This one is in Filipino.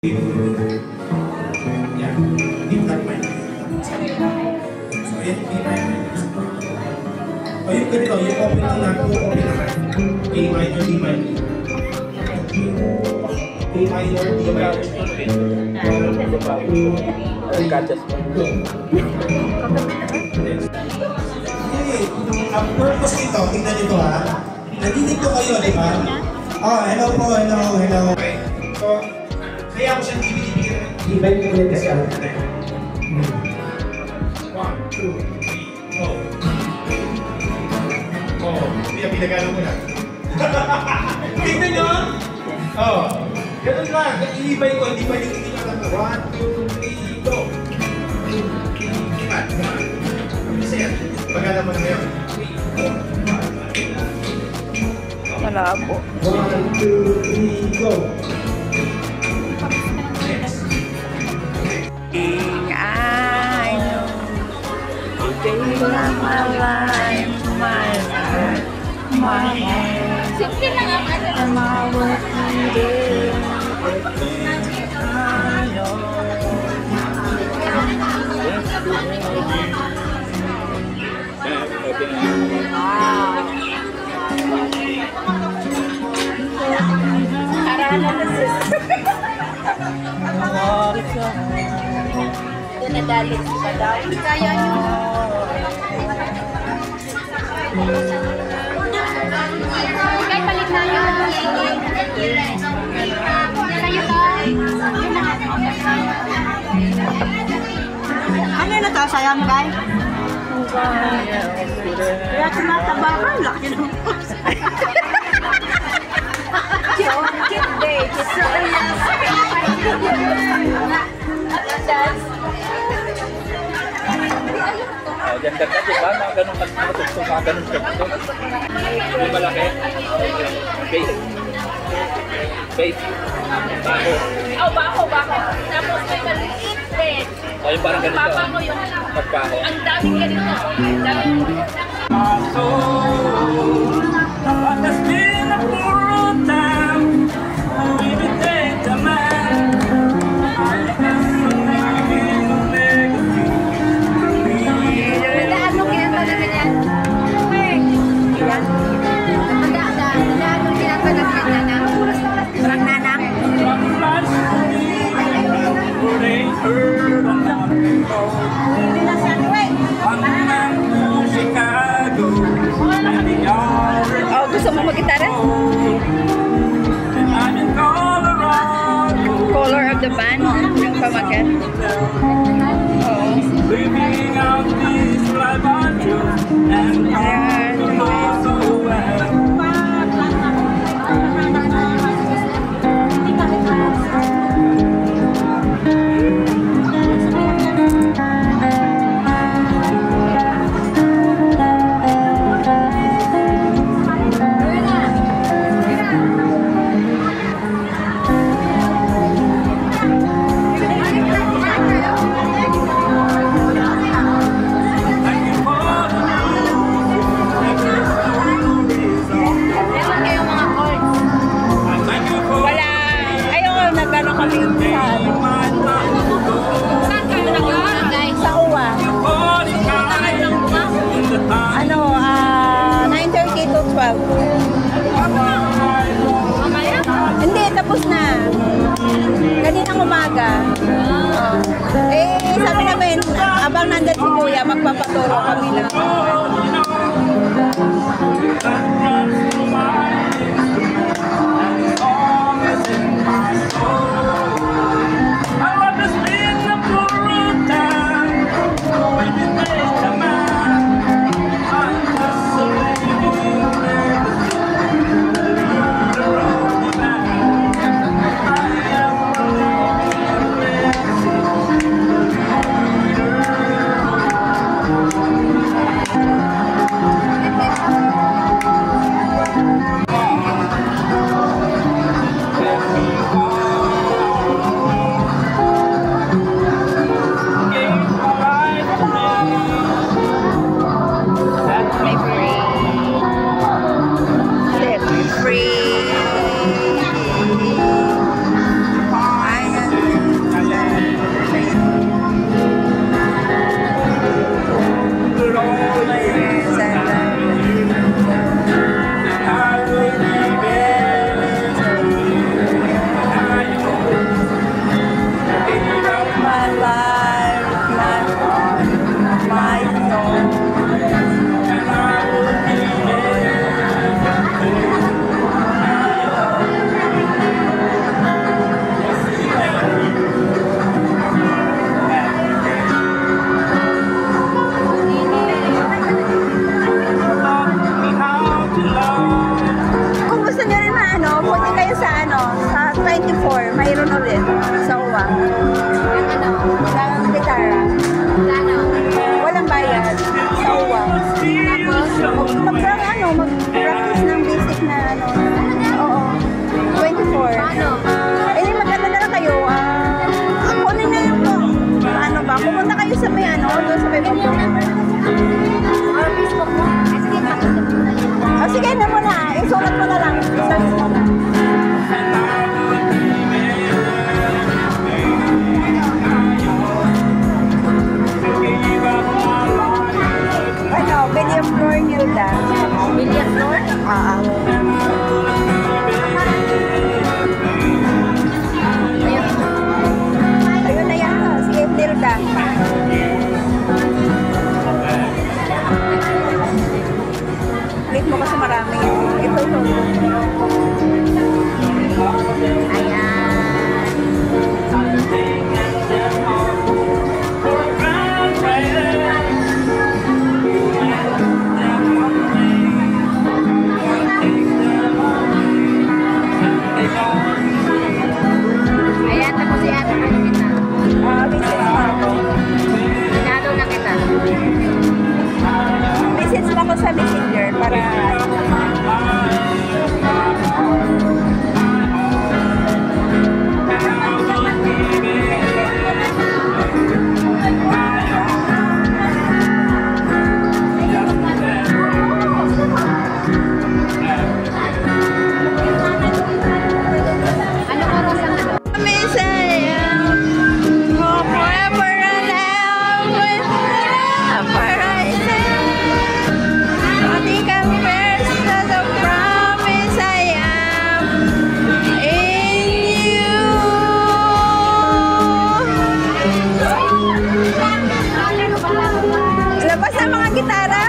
Yeah, deep cut mic. So, yan, deep cut mic. O, yung ganito, yung open lang natin, open naman. A minor, D minor. A minor, D minor. Catches mo. Ang purpose nito, tingnan nyo to ha. Nandito kayo, di ba? Oh, hello po, hello. Okay. So, kaya ako siyang binibigyan ng event ko ulit kasi ako. 1, 2, 3, go. Oh, pinagano mo na. Tingnan nyo? Oh, ganun lang. I-ibay ko, hindi pa hindi ka lang. 1, 2, 3, go. Kasi yan, pagkala mo na ngayon. Wala po. 1, 2, 3, go. I know they are my life, my heart, my head, and my work today. I know. Nadalik ka daw. Kaya nyo. Kaya palit na yun. Sa'yo to. Ano na to? Sayang, guys? Kaya tumataba ka. Laki ng Cute day. Ganda ka, diba? Mga ganun matutugtog, mga ganun tugtog. Yung malaki. Base. Baho. Oh, baho. Tapos may maliit din. O, yung parang ganito. Papa ko yung Magbaho. ang daming ganito. Ang daming What has been a poor time? Maybe take a man. ano ginagawa niya? Yan. Ano ginagawa niya? Parang nanak. Hindi na siya. Oh, gusto mo mag-gitara? Color of the band? Yung pamagat? Oo. Hindi, tapos na. Kaninang umaga. Sabi namin, abang nandun si Kuya, magpapaturo kami lang. ako doon sa may bubong. Or Facebook mo. Sige, Oh, sige na muna. Isulat mo na lang. Isulat mo na. Ano, William Floor Hilda. William Floor? Ayun na yan. Sige, Hilda. Click mo kasi marami. Ito. Ayan. Ayan, tapos i-ano ka na kita. Message mo ako. Inalo na kita. Message mo ako sa Messenger para... Ano oras ang ano? Labas ang mga gitara.